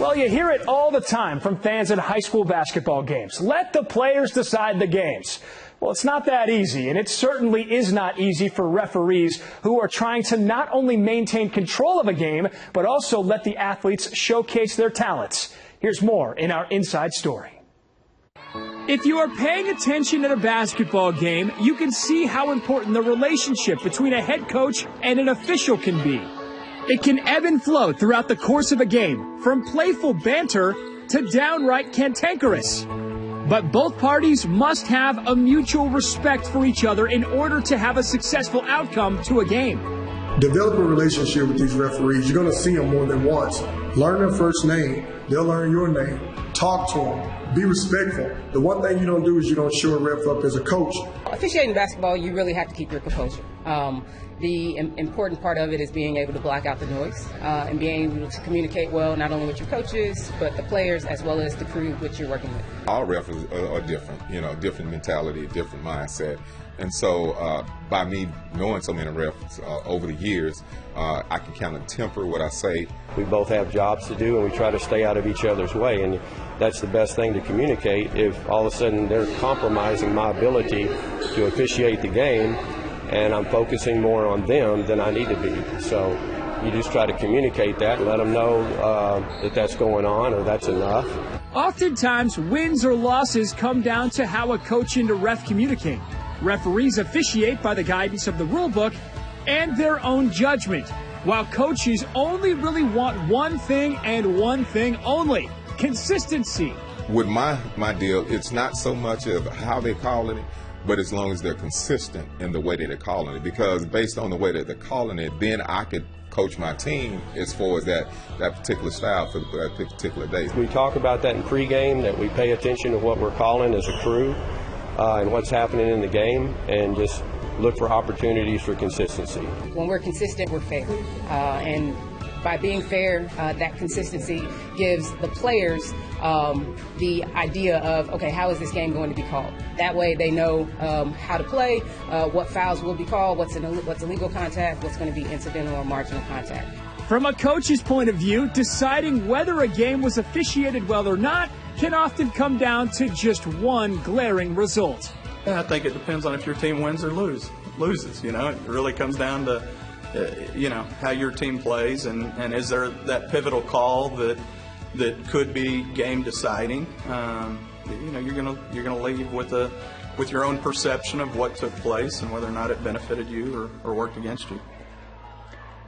Well, you hear it all the time from fans at high school basketball games. Let the players decide the games. Well, it's not that easy, and it certainly is not easy for referees who are trying to not only maintain control of a game, but also let the athletes showcase their talents. Here's more in our Inside Story. If you are paying attention at a basketball game, you can see how important the relationship between a head coach and an official can be. It can ebb and flow throughout the course of a game, from playful banter to downright cantankerous. But both parties must have a mutual respect for each other in order to have a successful outcome to a game. Develop a relationship with these referees. You're going to see them more than once. Learn their first name. They'll learn your name. Talk to them. Be respectful. The one thing you don't do is you don't show a ref up as a coach. Officiating basketball, you really have to keep your composure. The important part of it is being able to block out the noise and being able to communicate well, not only with your coaches, but the players as well as the crew which you're working with. All refs are different, different mentality, different mindset. And so by me knowing so many refs over the years, I can kind of temper what I say. We both have jobs to do, and we try to stay out of each other's way. And that's the best thing to communicate. If all of a sudden they're compromising my ability to officiate the game, and I'm focusing more on them than I need to be. So you just try to communicate that and let them know that that's going on or that's enough. Oftentimes, wins or losses come down to how a coach and a ref communicate. Referees officiate by the guidance of the rule book and their own judgment, while coaches only really want one thing and one thing only: consistency. With my deal, it's not so much of how they're calling it, but as long as they're consistent in the way that they're calling it. Because based on the way that they're calling it, then I could coach my team as far as that particular style for that particular day. We talk about that in pregame, that we pay attention to what we're calling as a crew and what's happening in the game, and just look for opportunities for consistency. When we're consistent, we're fair. And by being fair, that consistency gives the players the idea of, okay, how is this game going to be called? That way they know how to play, what fouls will be called, what's illegal contact, what's going to be incidental or marginal contact. From a coach's point of view, deciding whether a game was officiated well or not can often come down to just one glaring result. I think it depends on if your team wins or loses. It really comes down to how your team plays, and is there that pivotal call that could be game deciding. You're gonna leave with your own perception of what took place and whether or not it benefited you or worked against you.